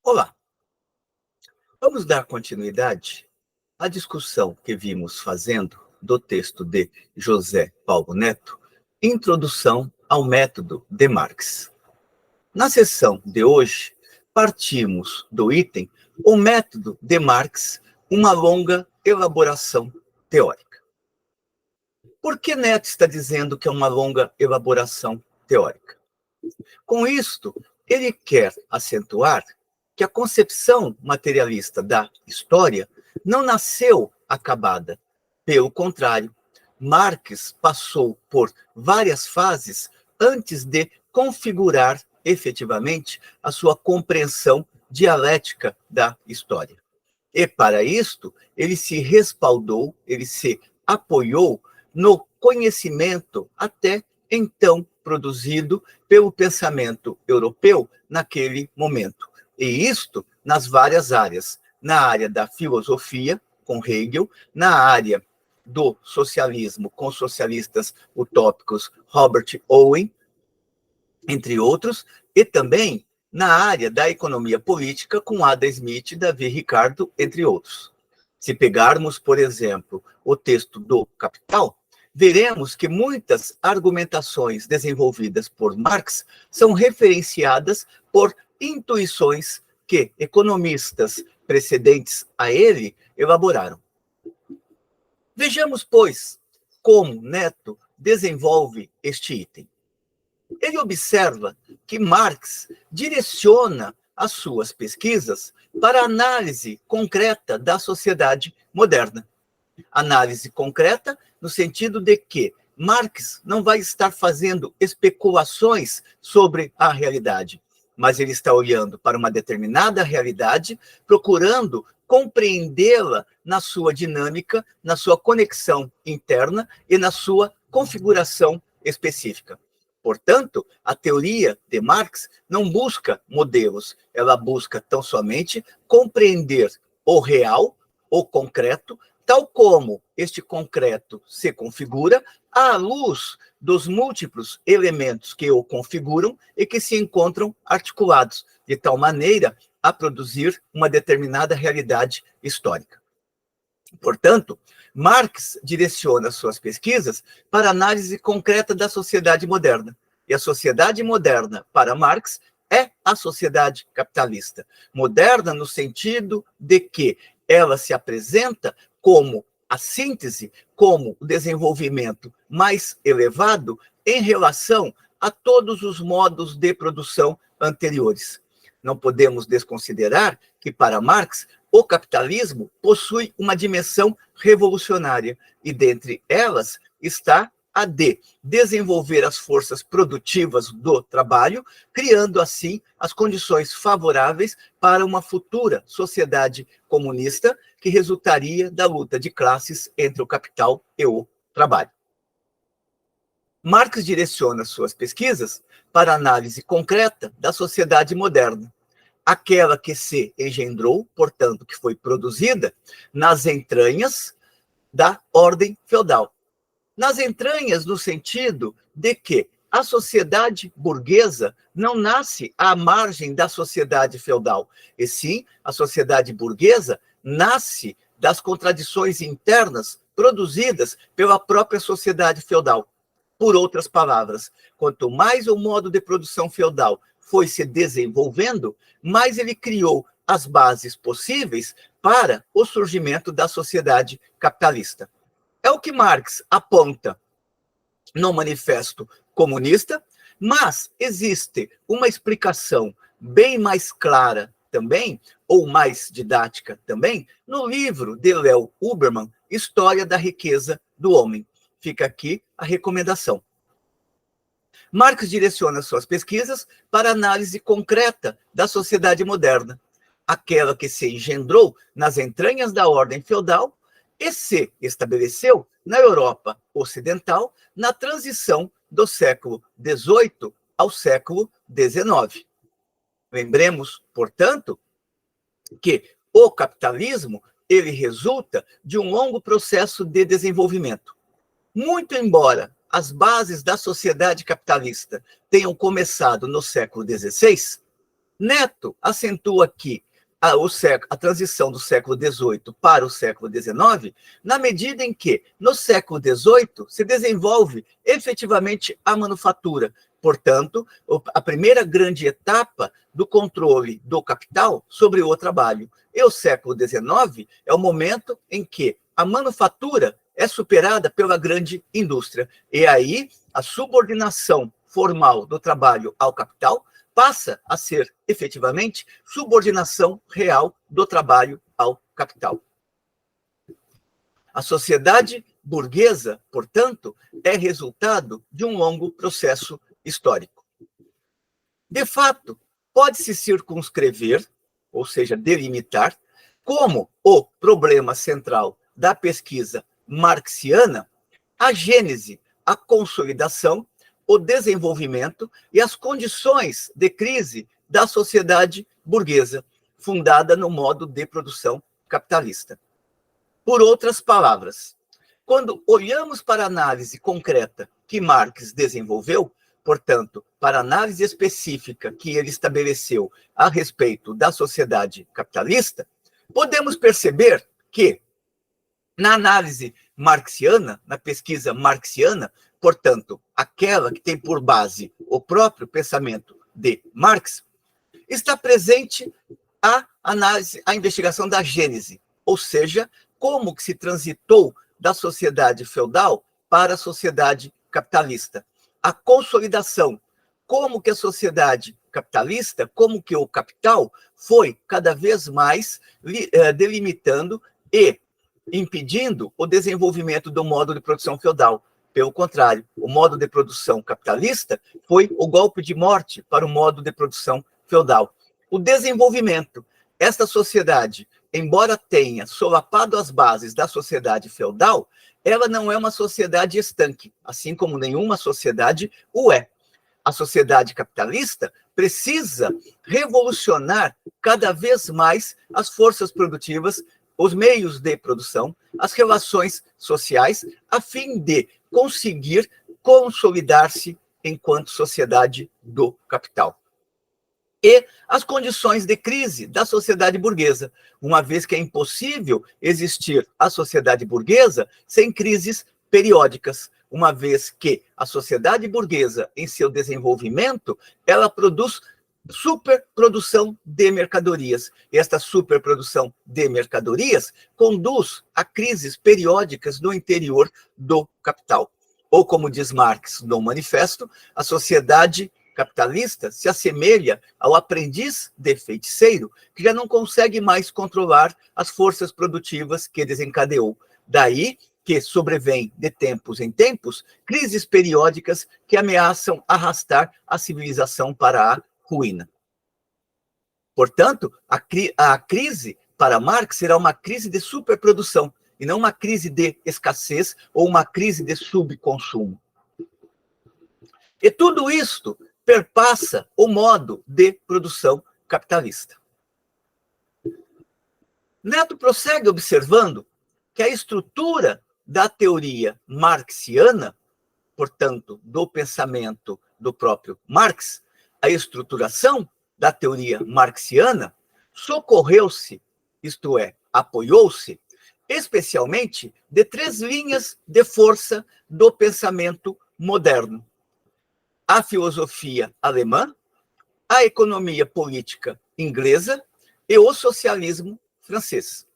Olá, vamos dar continuidade à discussão que vimos fazendo do texto de José Paulo Neto, Introdução ao Método de Marx. Na sessão de hoje, partimos do item O Método de Marx, uma longa elaboração teórica. Por que Neto está dizendo que é uma longa elaboração teórica? Com isto, ele quer acentuar que a concepção materialista da história não nasceu acabada. Pelo contrário, Marx passou por várias fases antes de configurar efetivamente a sua compreensão dialética da história. E para isto, ele se respaldou, ele se apoiou no conhecimento até então produzido pelo pensamento europeu naquele momento. E isto nas várias áreas. Na área da filosofia, com Hegel, na área do socialismo, com socialistas utópicos Robert Owen, entre outros, e também na área da economia política, com Adam Smith, Davi Ricardo, entre outros. Se pegarmos, por exemplo, o texto do Capital, veremos que muitas argumentações desenvolvidas por Marx são referenciadas por intuições que economistas precedentes a ele elaboraram. Vejamos, pois, como Neto desenvolve este item. Ele observa que Marx direciona as suas pesquisas para a análise concreta da sociedade moderna. Análise concreta no sentido de que Marx não vai estar fazendo especulações sobre a realidade, mas ele está olhando para uma determinada realidade, procurando compreendê-la na sua dinâmica, na sua conexão interna e na sua configuração específica. Portanto, a teoria de Marx não busca modelos, ela busca tão somente compreender o real, o concreto, tal como este concreto se configura à luz dos múltiplos elementos que o configuram e que se encontram articulados, de tal maneira a produzir uma determinada realidade histórica. Portanto, Marx direciona suas pesquisas para a análise concreta da sociedade moderna. E a sociedade moderna, para Marx, é a sociedade capitalista. Moderna no sentido de que ela se apresenta como a síntese, como o desenvolvimento mais elevado em relação a todos os modos de produção anteriores. Não podemos desconsiderar que, para Marx, o capitalismo possui uma dimensão revolucionária, e dentre elas está a de desenvolver as forças produtivas do trabalho, criando assim as condições favoráveis para uma futura sociedade comunista que resultaria da luta de classes entre o capital e o trabalho. Marx direciona suas pesquisas para a análise concreta da sociedade moderna, aquela que se engendrou, portanto, que foi produzida nas entranhas da ordem feudal. Nas entranhas, no sentido de que a sociedade burguesa não nasce à margem da sociedade feudal, e sim a sociedade burguesa nasce das contradições internas produzidas pela própria sociedade feudal. Por outras palavras, quanto mais o modo de produção feudal foi se desenvolvendo, mais ele criou as bases possíveis para o surgimento da sociedade capitalista. É o que Marx aponta no Manifesto Comunista, mas existe uma explicação bem mais clara também, ou mais didática também, no livro de Léo Huberman, História da Riqueza do Homem. Fica aqui a recomendação. Marx direciona suas pesquisas para a análise concreta da sociedade moderna, aquela que se engendrou nas entranhas da ordem feudal e se estabeleceu na Europa Ocidental na transição do século XVIII ao século XIX. Lembremos, portanto, que o capitalismo ele resulta de um longo processo de desenvolvimento. Muito embora as bases da sociedade capitalista tenham começado no século XVI, Neto acentua aqui a transição do século XVIII para o século XIX, na medida em que, no século XVIII, se desenvolve efetivamente a manufatura. Portanto, a primeira grande etapa do controle do capital sobre o trabalho. E o século XIX é o momento em que a manufatura é superada pela grande indústria. E aí, a subordinação formal do trabalho ao capital passa a ser, efetivamente, subordinação real do trabalho ao capital. A sociedade burguesa, portanto, é resultado de um longo processo histórico. De fato, pode-se circunscrever, ou seja, delimitar, como o problema central da pesquisa marxiana a gênese, a consolidação, o desenvolvimento e as condições de crise da sociedade burguesa, fundada no modo de produção capitalista. Por outras palavras, quando olhamos para a análise concreta que Marx desenvolveu, portanto, para a análise específica que ele estabeleceu a respeito da sociedade capitalista, podemos perceber que, na análise marxiana, na pesquisa marxiana, portanto, aquela que tem por base o próprio pensamento de Marx, está presente a análise, a investigação da gênese, ou seja, como que se transitou da sociedade feudal para a sociedade capitalista. A consolidação, como que a sociedade capitalista, como que o capital foi cada vez mais delimitando e impedindo o desenvolvimento do modo de produção feudal. Pelo contrário, o modo de produção capitalista foi o golpe de morte para o modo de produção feudal. O desenvolvimento, esta sociedade, embora tenha solapado as bases da sociedade feudal, ela não é uma sociedade estanque, assim como nenhuma sociedade o é. A sociedade capitalista precisa revolucionar cada vez mais as forças produtivas, os meios de produção, as relações sociais, a fim de conseguir consolidar-se enquanto sociedade do capital. E as condições de crise da sociedade burguesa, uma vez que é impossível existir a sociedade burguesa sem crises periódicas, uma vez que a sociedade burguesa, em seu desenvolvimento, ela produz superprodução de mercadorias. E esta superprodução de mercadorias conduz a crises periódicas no interior do capital. Ou, como diz Marx no Manifesto, a sociedade capitalista se assemelha ao aprendiz de feiticeiro que já não consegue mais controlar as forças produtivas que desencadeou. Daí que sobrevém de tempos em tempos crises periódicas que ameaçam arrastar a civilização para a ruína. Portanto, a crise para Marx será uma crise de superprodução e não uma crise de escassez ou uma crise de subconsumo. E tudo isto perpassa o modo de produção capitalista. Neto prossegue observando que a estrutura da teoria marxiana, portanto, do pensamento do próprio Marx, a estruturação da teoria marxiana socorreu-se, isto é, apoiou-se, especialmente de 3 linhas de força do pensamento moderno: a filosofia alemã, a economia política inglesa e o socialismo francês.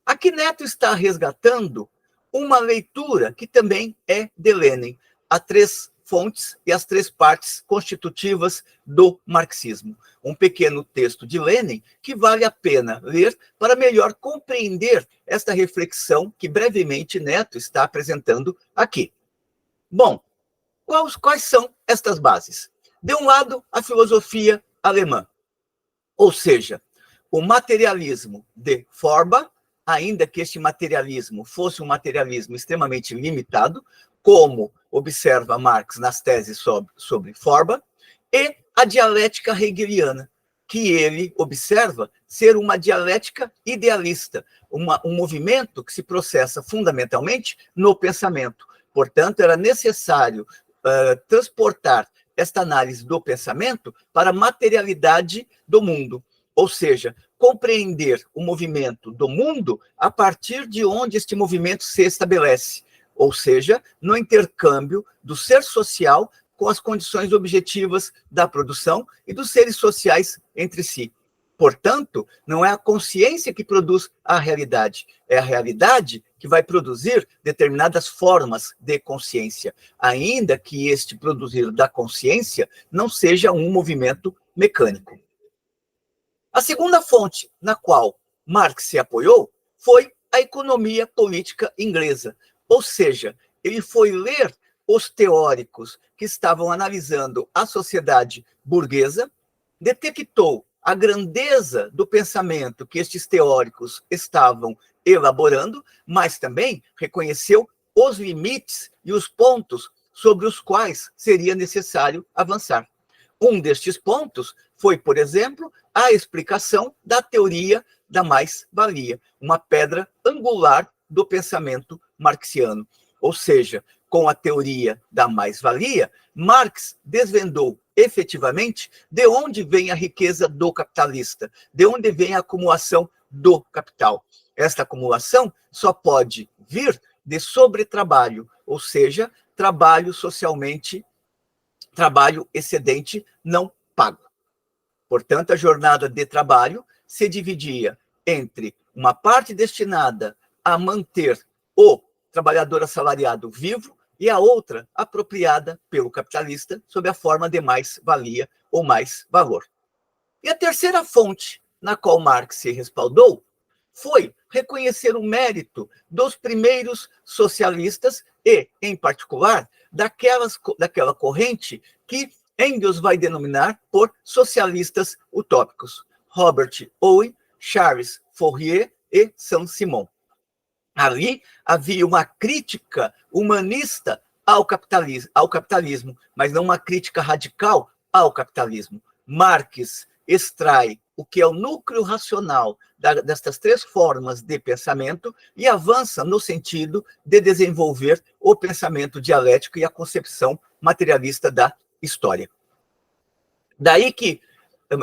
Aqui Neto está resgatando uma leitura que também é de Lenin, a 3 fontes e as 3 partes constitutivas do marxismo. Um pequeno texto de Lenin que vale a pena ler para melhor compreender esta reflexão que brevemente Neto está apresentando aqui. Bom, quais são estas bases? De um lado, a filosofia alemã, ou seja, o materialismo de Feuerbach, ainda que este materialismo fosse um materialismo extremamente limitado, como observa Marx nas teses sobre Feuerbach, e a dialética hegeliana, que ele observa ser uma dialética idealista, um movimento que se processa fundamentalmente no pensamento. Portanto, era necessário transportar esta análise do pensamento para a materialidade do mundo, ou seja, compreender o movimento do mundo a partir de onde este movimento se estabelece, ou seja, no intercâmbio do ser social com as condições objetivas da produção e dos seres sociais entre si. Portanto, não é a consciência que produz a realidade, é a realidade que vai produzir determinadas formas de consciência, ainda que este produzir da consciência não seja um movimento mecânico. A segunda fonte na qual Marx se apoiou foi a economia política inglesa, ou seja, ele foi ler os teóricos que estavam analisando a sociedade burguesa, detectou a grandeza do pensamento que estes teóricos estavam elaborando, mas também reconheceu os limites e os pontos sobre os quais seria necessário avançar. Um destes pontos foi, por exemplo, a explicação da teoria da mais-valia, uma pedra angular do pensamento marxiano. Ou seja, com a teoria da mais-valia, Marx desvendou efetivamente de onde vem a riqueza do capitalista, de onde vem a acumulação do capital. Esta acumulação só pode vir de sobretrabalho, ou seja, trabalho excedente não pago. Portanto, a jornada de trabalho se dividia entre uma parte destinada a manter o trabalhador assalariado vivo e a outra apropriada pelo capitalista sob a forma de mais-valia ou mais-valor. E a terceira fonte na qual Marx se respaldou foi reconhecer o mérito dos primeiros socialistas e, em particular, daquela corrente que Engels vai denominar por socialistas utópicos, Robert Owen, Charles Fourier e Saint-Simon. Ali havia uma crítica humanista ao capitalismo, mas não uma crítica radical ao capitalismo. Marx extrai o que é o núcleo racional destas três formas de pensamento e avança no sentido de desenvolver o pensamento dialético e a concepção materialista da história. Daí que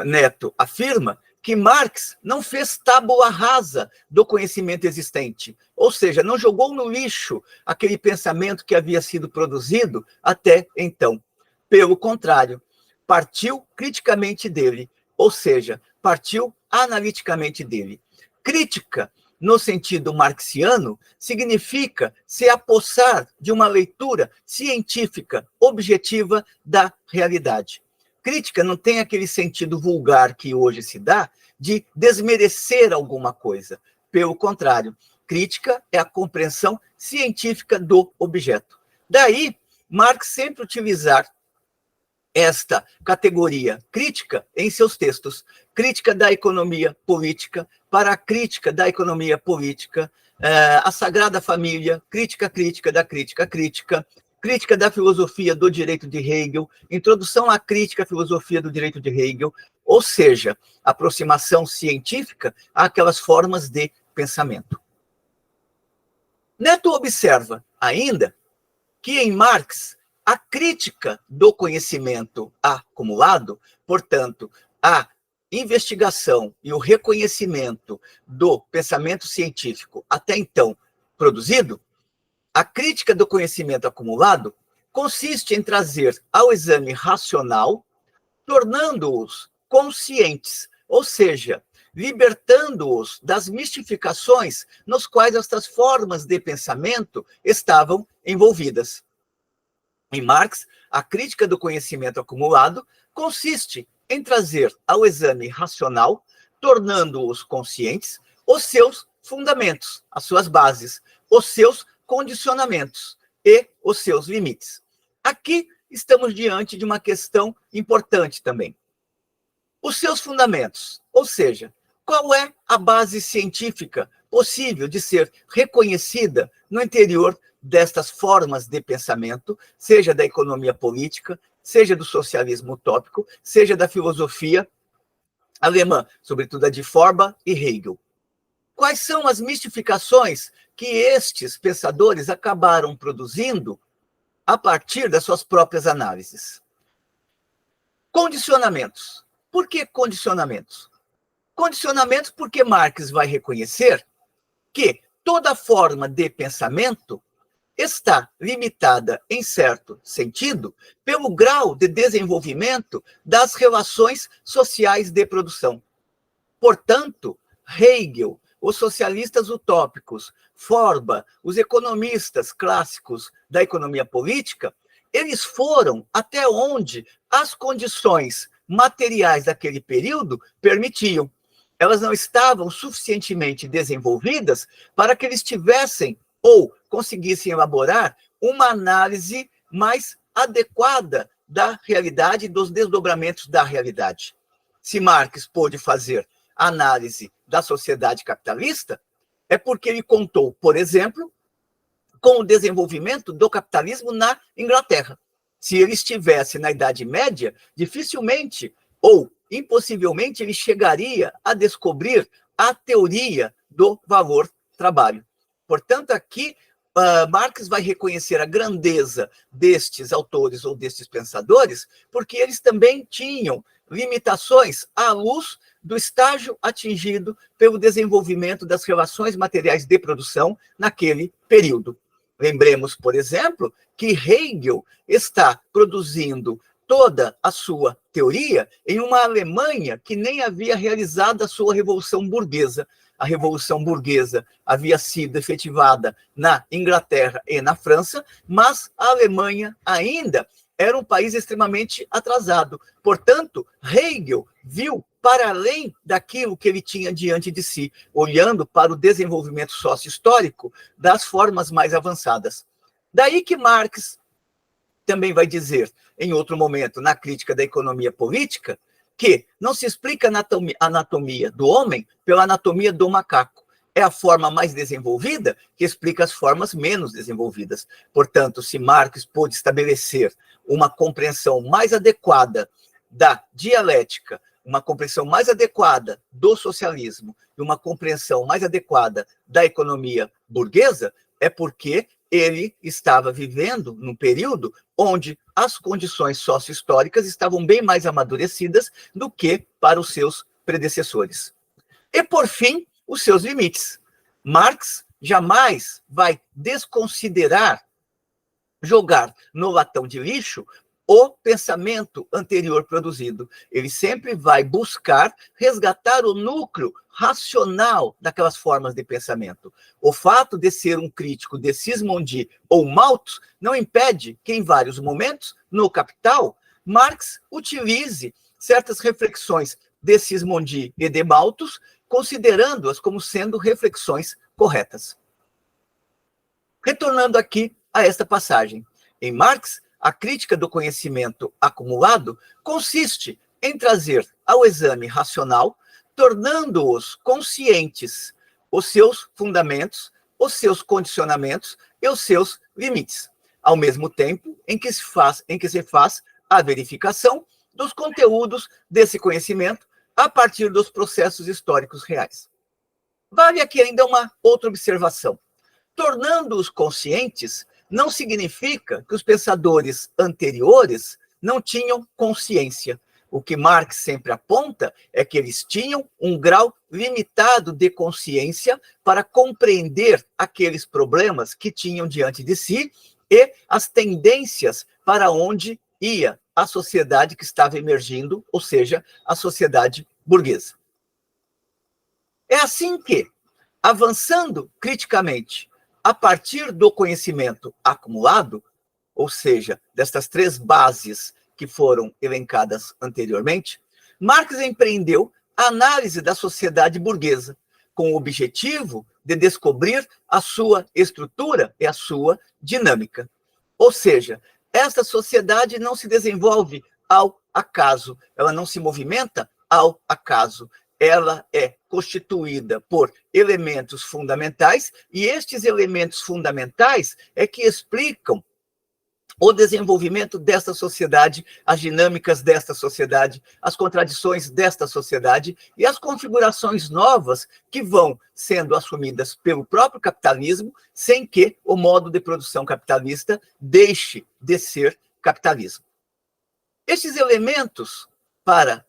Neto afirma que Marx não fez tábula rasa do conhecimento existente, ou seja, não jogou no lixo aquele pensamento que havia sido produzido até então. Pelo contrário, partiu criticamente dele, ou seja, partiu analiticamente dele. Crítica, no sentido marxiano, significa se apossar de uma leitura científica objetiva da realidade. Crítica não tem aquele sentido vulgar que hoje se dá de desmerecer alguma coisa. Pelo contrário, crítica é a compreensão científica do objeto. Daí, Marx sempre utilizar esta categoria crítica em seus textos. Crítica da economia política, para a crítica da economia política, a Sagrada Família, crítica da crítica, crítica da filosofia do direito de Hegel, introdução à crítica à filosofia do direito de Hegel, ou seja, aproximação científica àquelas formas de pensamento. Neto observa ainda que em Marx a crítica do conhecimento acumulado, portanto, a investigação e o reconhecimento do pensamento científico até então produzido, a crítica do conhecimento acumulado consiste em trazer ao exame racional, tornando-os conscientes, ou seja, libertando-os das mistificações nos quais estas formas de pensamento estavam envolvidas. Em Marx, a crítica do conhecimento acumulado consiste em trazer ao exame racional, tornando-os conscientes, os seus fundamentos, as suas bases, os seus condicionamentos e os seus limites. Aqui estamos diante de uma questão importante também. Os seus fundamentos, ou seja, qual é a base científica possível de ser reconhecida no interior destas formas de pensamento, seja da economia política, seja do socialismo utópico, seja da filosofia alemã, sobretudo a de Feuerbach e Hegel. Quais são as mistificações que estes pensadores acabaram produzindo a partir das suas próprias análises? Condicionamentos. Por que condicionamentos? Condicionamentos porque Marx vai reconhecer que toda forma de pensamento está limitada, em certo sentido, pelo grau de desenvolvimento das relações sociais de produção. Portanto, Hegel, os socialistas utópicos, Feuerbach, os economistas clássicos da economia política, eles foram até onde as condições materiais daquele período permitiam. Elas não estavam suficientemente desenvolvidas para que eles tivessem ou conseguissem elaborar uma análise mais adequada da realidade e dos desdobramentos da realidade. Se Marx pôde fazer análise da sociedade capitalista, é porque ele contou, por exemplo, com o desenvolvimento do capitalismo na Inglaterra. Se ele estivesse na Idade Média, dificilmente ou impossivelmente ele chegaria a descobrir a teoria do valor-trabalho. Portanto, aqui, Marx vai reconhecer a grandeza destes autores ou destes pensadores, porque eles também tinham limitações à luz do estágio atingido pelo desenvolvimento das relações materiais de produção naquele período. Lembremos, por exemplo, que Hegel está produzindo toda a sua teoria em uma Alemanha que nem havia realizado a sua Revolução Burguesa. A Revolução Burguesa havia sido efetivada na Inglaterra e na França, mas a Alemanha ainda era um país extremamente atrasado. Portanto, Hegel viu para além daquilo que ele tinha diante de si, olhando para o desenvolvimento sócio-histórico das formas mais avançadas. Daí que Marx também vai dizer, em outro momento, na crítica da economia política, que não se explica a anatomia do homem pela anatomia do macaco. É a forma mais desenvolvida que explica as formas menos desenvolvidas. Portanto, se Marx pôde estabelecer uma compreensão mais adequada da dialética, uma compreensão mais adequada do socialismo e uma compreensão mais adequada da economia burguesa, é porque ele estava vivendo num período onde as condições sócio-históricas estavam bem mais amadurecidas do que para os seus predecessores. E, por fim, os seus limites. Marx jamais vai desconsiderar, jogar no latão de lixo o pensamento anterior produzido. Ele sempre vai buscar resgatar o núcleo racional daquelas formas de pensamento. O fato de ser um crítico de Sismondi ou Malthus não impede que, em vários momentos, no Capital, Marx utilize certas reflexões de Sismondi e de Malthus, considerando-as como sendo reflexões corretas. Retornando aqui a esta passagem. Em Marx, a crítica do conhecimento acumulado consiste em trazer ao exame racional, tornando-os conscientes, os seus fundamentos, os seus condicionamentos e os seus limites, ao mesmo tempo em que se faz a verificação dos conteúdos desse conhecimento a partir dos processos históricos reais. Vale aqui ainda uma outra observação. Tornando-os conscientes, não significa que os pensadores anteriores não tinham consciência. O que Marx sempre aponta é que eles tinham um grau limitado de consciência para compreender aqueles problemas que tinham diante de si e as tendências para onde ia a sociedade que estava emergindo, ou seja, a sociedade burguesa. É assim que, avançando criticamente a partir do conhecimento acumulado, ou seja, destas três bases que foram elencadas anteriormente, Marx empreendeu a análise da sociedade burguesa, com o objetivo de descobrir a sua estrutura e a sua dinâmica. Ou seja, esta sociedade não se desenvolve ao acaso, ela não se movimenta ao acaso, ela é constituída por elementos fundamentais, e estes elementos fundamentais é que explicam o desenvolvimento desta sociedade, as dinâmicas desta sociedade, as contradições desta sociedade e as configurações novas que vão sendo assumidas pelo próprio capitalismo, sem que o modo de produção capitalista deixe de ser capitalismo. Estes elementos para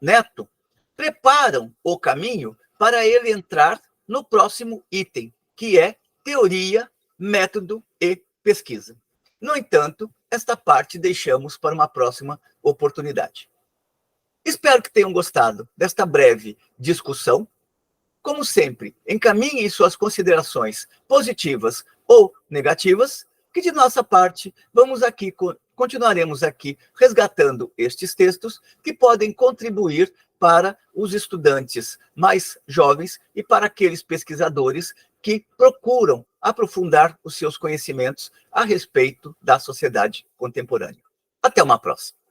Neto, preparam o caminho para ele entrar no próximo item, que é teoria, método e pesquisa. No entanto, esta parte deixamos para uma próxima oportunidade. Espero que tenham gostado desta breve discussão. Como sempre, encaminhem suas considerações positivas ou negativas, que de nossa parte continuaremos aqui resgatando estes textos que podem contribuir para os estudantes mais jovens e para aqueles pesquisadores que procuram aprofundar os seus conhecimentos a respeito da sociedade contemporânea. Até uma próxima.